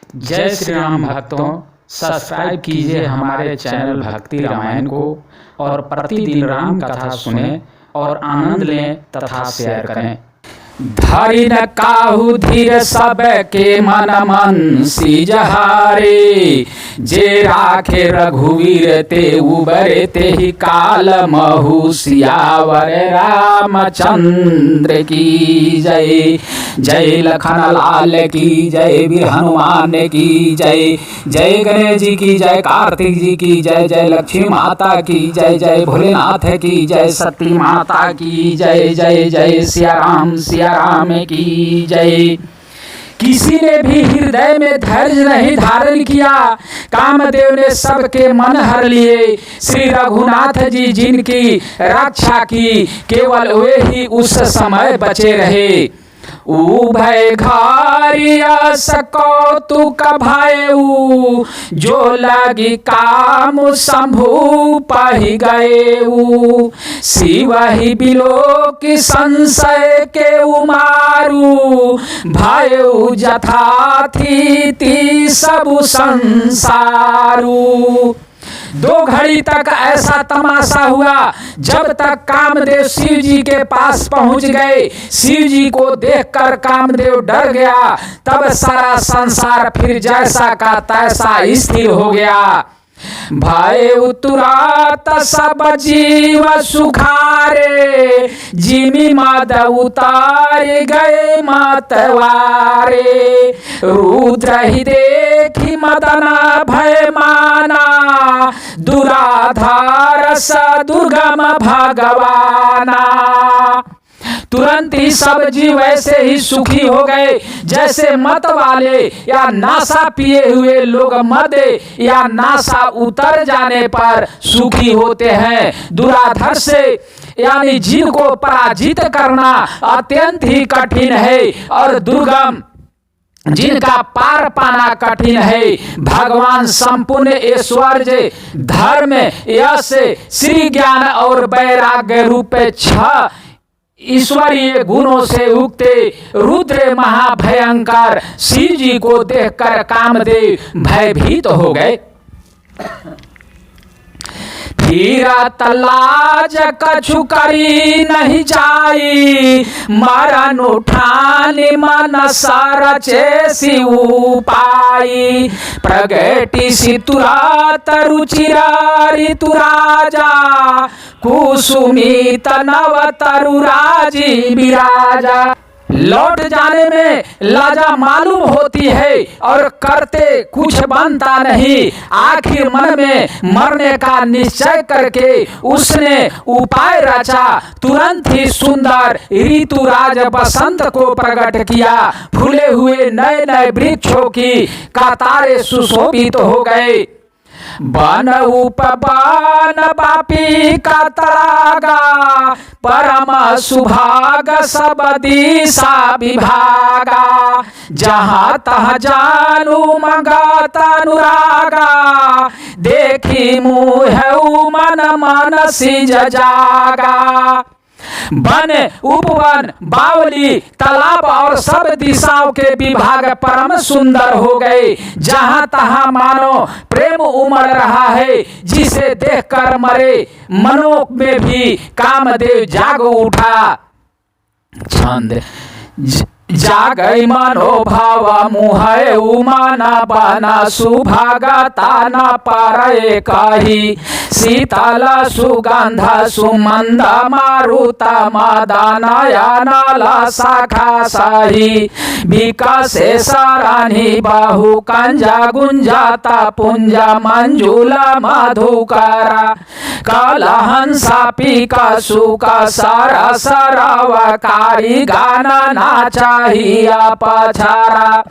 जय श्री राम भक्तों, सब्सक्राइब कीजिए हमारे चैनल भक्ति रामायण को और प्रतिदिन राम कथा सुने और आनंद लें तथा शेयर करें। धरि न काहू धीर सब के मन मन सिजहारे, जे राखे रघुवीर ते उबरे ते ही काल महु सियावर रामचंद्र की जय। जय लखन लाल की जय, वीर हनुमान की जय। जय गणेश जी की जय, कार्तिक जी की जय। जय लक्ष्मी माता की जय। जय भोलेनाथ की जय, सती माता की जय। जय जय सिया राम की जय। किसी ने भी हृदय में धैर्य नहीं धारण किया, कामदेव ने सबके मन हर लिए। श्री रघुनाथ जी जिनकी रक्षा की, केवल वे ही उस समय बचे रहे। उभय घारिया सकौतुक भयउ, जो लगी काम शंभु पहि गएउ। शिव ही बिलो की संशय के उमारू, भयउ जथा थी सबु संसारू। 2 घड़ी तक ऐसा तमाशा हुआ, जब तक कामदेव शिव जी के पास पहुंच गए। शिव जी को देखकर कामदेव डर गया। तब सारा संसार फिर जैसा का तैसा स्थिर हो गया। भय तुरत सब जीव सुखारे, जिमि मद उतार गए मतवारे। रुद्र ही देखी मदना भय माना, दुराधार स दुर्गम भगवाना। तुरंत ही सब जीव ऐसे ही सुखी हो गए, जैसे मत वाले या नाशा पिए हुए लोग मद या नाशा उतर जाने पर सुखी होते हैं। दुराधर से यानी जिनको पराजित करना अत्यंत ही कठिन है और दुर्गम जिनका पार पाना कठिन है। भगवान संपूर्ण ऐश्वर्य, धर्म, यश, श्री ज्ञान और वैराग्य रूप 6 ईश्वरीय गुणों से उगते रुद्र महाभयंकर शिव जी को देखकर कामदेव भयभीत हो गए। फिरत लाज कछु करी नहीं जाई, मरण उठानी मन सरचे सिउ पाई। प्रगति सी तुरत रुचिरारी तुराजा, कुसुमित नव तरुराजी विराजा। लौट जाने में लाजा मालूम होती है और करते कुछ बनता नहीं। आखिर मन में मरने का निश्चय करके उसने उपाय रचा। तुरंत ही सुंदर ऋतुराज बसंत को प्रकट किया। फूले हुए नए नए वृक्षों की कतारें सुशोभित हो गए। बन उपवन बापी का तड़ागा, परम सुभाग सब दिशा विभागा। जहाँ तह जानू मगत अनुरागा, देखी मुँह मन मन सिज जागा। वन, उपवन, बावली, तालाब और सब दिशाओं के विभाग परम सुंदर हो गए। जहां तहां मानो प्रेम उमड़ रहा है, जिसे देखकर मरे मनों में भी कामदेव जाग उठा। छंद जागई मनोभाव मुहय उमान बन सुभागता न परय कही। शीतल सुगंध सुमंद मारुत मदनयन शाखा सही। विकसे सरणी बहु कंज गुंजता पुंज मंजुल मधुकर। कलहंसा पीक सुक सर सरवकारी गान नाचा पछारा।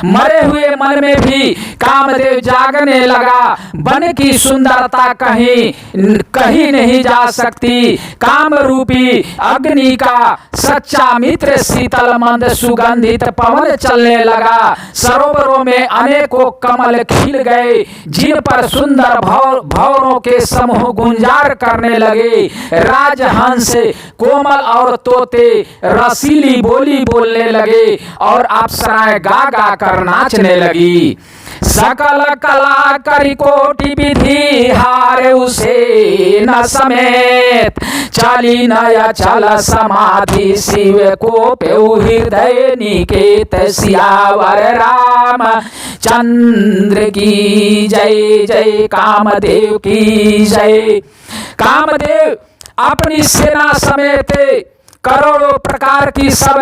मरे हुए मन में भी कामदेव जागने लगा। वन की सुंदरता कहीं नहीं जा सकती। काम रूपी अग्नि का सच्चा मित्र शीतल मंद सुगंधित पवन चलने लगा। सरोवरों में अनेकों कमल खिल गए, जिन पर सुंदर भंवरों के समूह गुंजार करने लगे। राजहंस कोमल और तोते रसीली बोली बोलने लगे और अप्सराएं गा गा गाकर नाचने लगी। सकल कला करी कोटि विधि हारे उसे न समेत, चली नया चल समाधि शिव को पेउ हृदय निकेत। सियावर राम चंद्र की जय जय, कामदेव की जय। कामदेव अपनी सेना समेत करोड़ों प्रकार की सब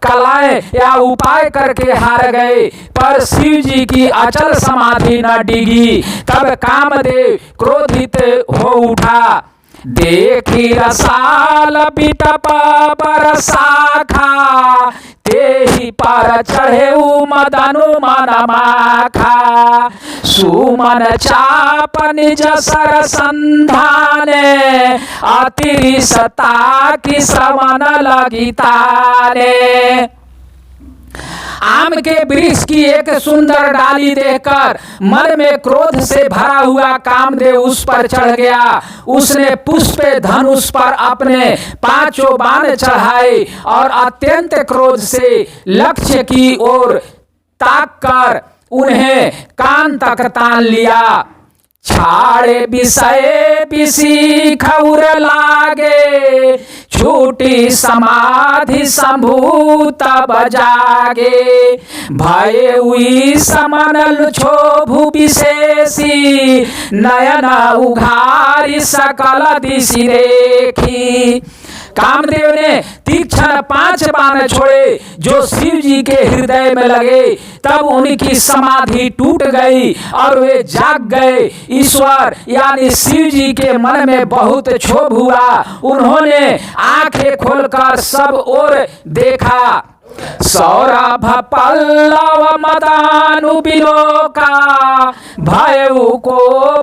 कलाएं या उपाय करके हार गए, पर शिव जी की अचल समाधि न डिगी। तब कामदेव क्रोधित हो उठा, देखी रसाल बिटप बरसाखा, तेहि पर चढ़े मदनु मन माखा। सुमन चाप निज सर संधाने, अतिरिसता की श्रवण लगी ताने। आम के वृक्ष की एक सुंदर डाली देखकर मन में क्रोध से भरा हुआ कामदेव उस पर चढ़ गया। उसने पुष्प धनुष पर अपने 5 बाण चढ़ाए और अत्यंत क्रोध से लक्ष्य की ओर ताककर उन्हें कान तक तान लिया। छाड़े विषय विषी खौर लागे, छूटी समाधि शंभु तब जागे। भय हुई समन क्षोभु विशेषी, नयन उघारी सकल दिशि देखी। कामदेव ने तीक्ष्ण 5 बाण छोड़े जो शिव जी के हृदय में लगे। तब उनकी समाधि टूट गई और वे जाग गए। ईश्वर यानी शिव जी के मन में बहुत क्षोभ हुआ। उन्होंने आंखें खोलकर सब ओर देखा। सौरभ पल्लव मदानु बिलोका, भयउ को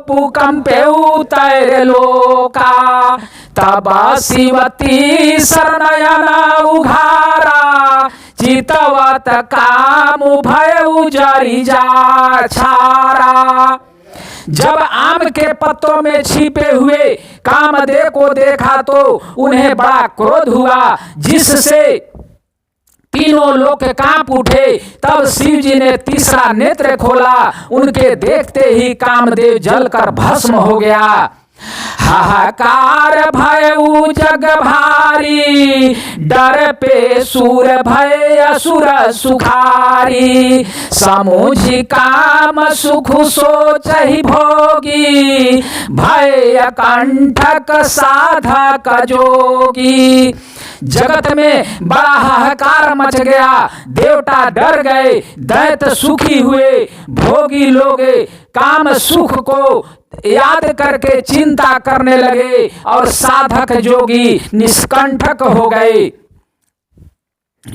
भूकंपेउ तैर लोका। तब शिवती सरनयन उघारा, चितवत कामु भयउ जरि जा छारा। जब आम के पत्तों में छिपे हुए कामदेव को देखा तो उन्हें बड़ा क्रोध हुआ, जिससे तीनों लोग कांप उठे। तब शिव जी ने तीसरा नेत्र खोला। उनके देखते ही कामदेव जलकर भस्म हो गया। हाहाकार भयउ जग भारी, डर पे सूर भय असुर सुखारी। समूझि काम सुख सोचहि भोगी, भय कंठक साधक जोगी। जगत में बड़ा हाहाकार मच गया। देवता डर गए, दैत्य सुखी हुए। भोगी लोग काम सुख को याद करके चिंता करने लगे और साधक जोगी निष्कंठक हो गए।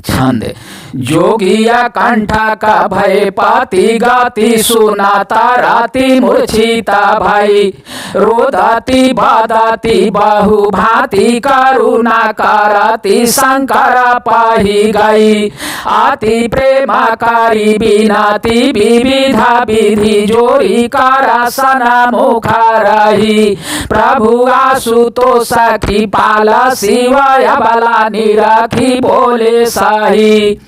छंद जोगिया कंठा का भय पाती गाती, सुनाता राती मूर्छिता भाई। रोदाती बादाती बाहु भाती, करुणा कराती शंकर पाही गई। आती प्रेमाकारी बिनाती विविधा विधि, जोरी करासन मुखा रही। प्रभु आशुतोष की पाला, शिवय बला निरखी बोले साही।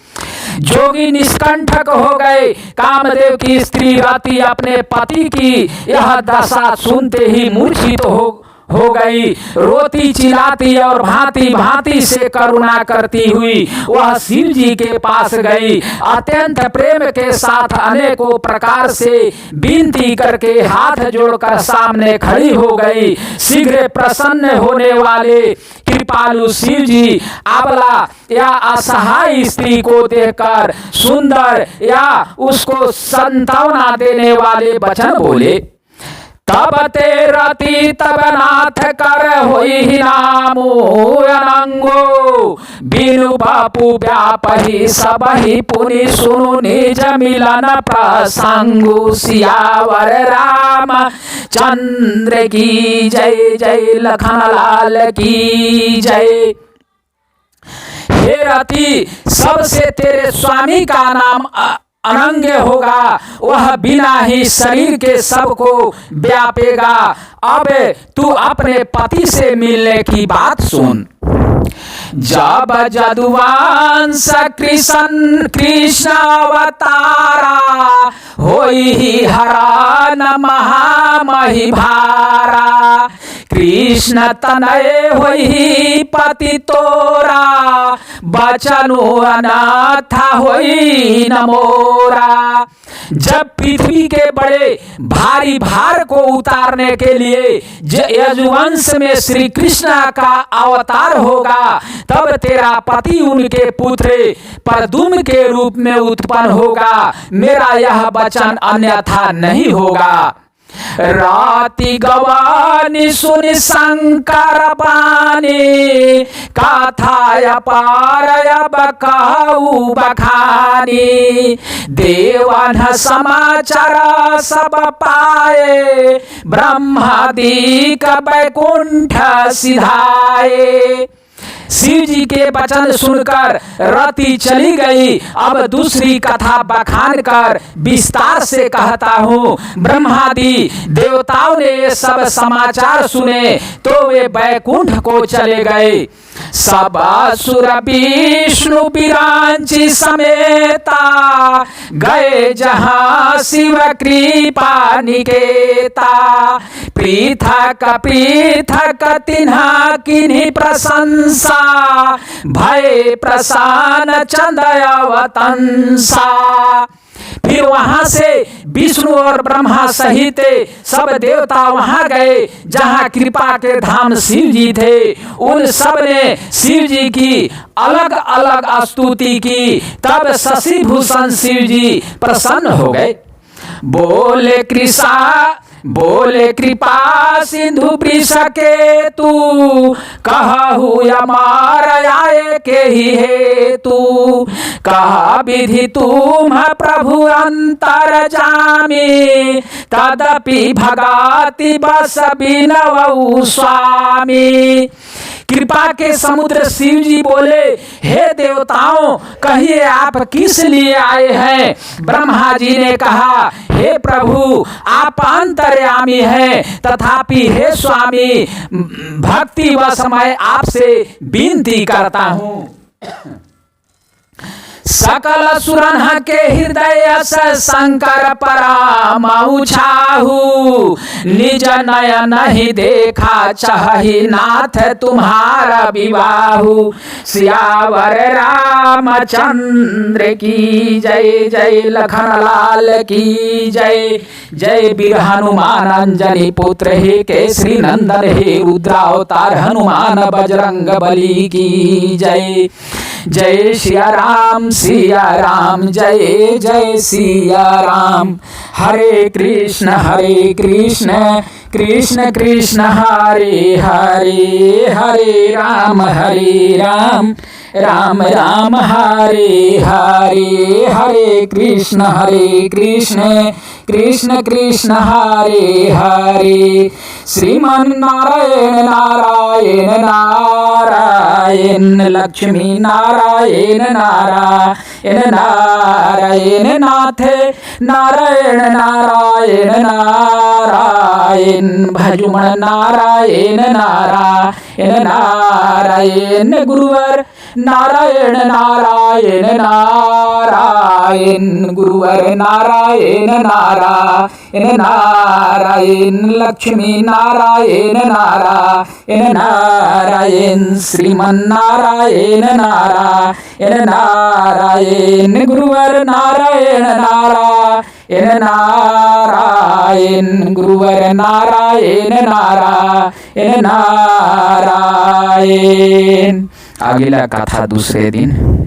जोगी निष्कंठक हो गए। कामदेव की स्त्री राती अपने पति की यह दशा सुनते ही मूर्छित हो गई। रोती चिल्लाती और भांति भांति से करुणा करती हुई वह शिव जी के पास गई। अत्यंत प्रेम के साथ अनेकों प्रकार से विनती करके हाथ जोड़कर सामने खड़ी हो गई। शीघ्र प्रसन्न होने वाले कृपालु शिव जी अबला या असहाय स्त्री को देखकर सुंदर या उसको संतावना देने वाले वचन बोले। तब ते रति तब नाथ कर होई नामो अनंगो, बिनु बापू व्यापही सबही पुनि सुनु निज मिलन प्रसंगु। सियावर राम चंद्र की जय जय, लखन लाल की जय। हे रति, सबसे तेरे स्वामी का नाम अनंग होगा, वह बिना ही शरीर के सबको व्यापेगा। अब तू अपने पति से मिलने की बात सुन। जब जदुवंश कृष्ण अवतारा, होई हरण महामहि भारा। कृष्ण तनय होई पति तोरा, बचनु अनाथ होई न मोरा। जब पृथ्वी के बड़े भारी भार को उतारने के लिए यजुवंश में श्री कृष्ण का अवतार होगा, तब तेरा पति उनके पुत्र प्रद्युम्न के रूप में उत्पन्न होगा। मेरा यह वचन अन्यथा नहीं होगा। राति गवानी सुनि शंकर बानी, कथा पारय बकाऊ बखानी। देवन समाचार सब पाए, ब्रह्मादिक वैकुंठ सिधाए। शिव जी के वचन सुनकर रति चली गई। अब दूसरी कथा बखान कर विस्तार से कहता हूँ। ब्रह्मादि देवताओं ने ये सब समाचार सुने तो वे वैकुंठ को चले गए। सब असुर विष्णु विरांची समेता, गए जहाँ शिव कृपा निकेता। पृथक पृथक तिन्हा किन्हीं प्रशंसा, भय प्रसान चंदय अवतंसा। फिर वहां से विष्णु और ब्रह्मा सहित सब देवता वहां गए जहां कृपा के धाम शिव जी थे। उन सब ने शिव जी की अलग अलग स्तुति की। तब शशि भूषण शिव जी प्रसन्न हो गए। बोले कृपा सिंधु वृष के तू, कहु अमार आए के ही हेतु। कहा विधि तुम प्रभु अंतर जामी, तदपि भगाति बस बिनवउ स्वामी। कृपा के समुद्र शिव जी बोले, हे देवताओं, कहिए आप किस लिए आए हैं। ब्रह्मा जी ने कहा, हे प्रभु, आप अंतर्यामी हैं, तथापि हे स्वामी, भक्ति वश मैं आपसे विनती करता हूँ। सकल सुरन के हृदय से शंकर परामऊ छाहू, निज नयन ही देखा चाहि नाथ तुम्हारा विवाहु। सियावर रामचंद्र की जय, जय लखन लाल की जय। जय वीर हनुमान अंजनी पुत्र हे केसरी नंदन, हे रुद्रावतार हनुमान बजरंग बली की जय। जय सिया राम जय जय सिया राम। हरे कृष्ण कृष्ण कृष्ण हरे हरे, हरे राम राम राम हरे हरे। हरे कृष्ण कृष्ण कृष्ण हरे हरे। श्रीमन नारायण नारायण नारायण, लक्ष्मी नारायण नारायण नारायण, नाथ नारायण नारायण नारायण, भजुमन नारायण नारायण नारायण, गुरुवर नारायण नारायण नारायण, गुरुवर नारायण नारायण नारायण, लक्ष्मी नारायण नारायण नारायण, श्रीमन नारायण नारायण नारायण, गुरुवर नारायण नारायण नारायण, गुरुवर नारायण नारायण नारायण। अगला कथा दूसरे दिन।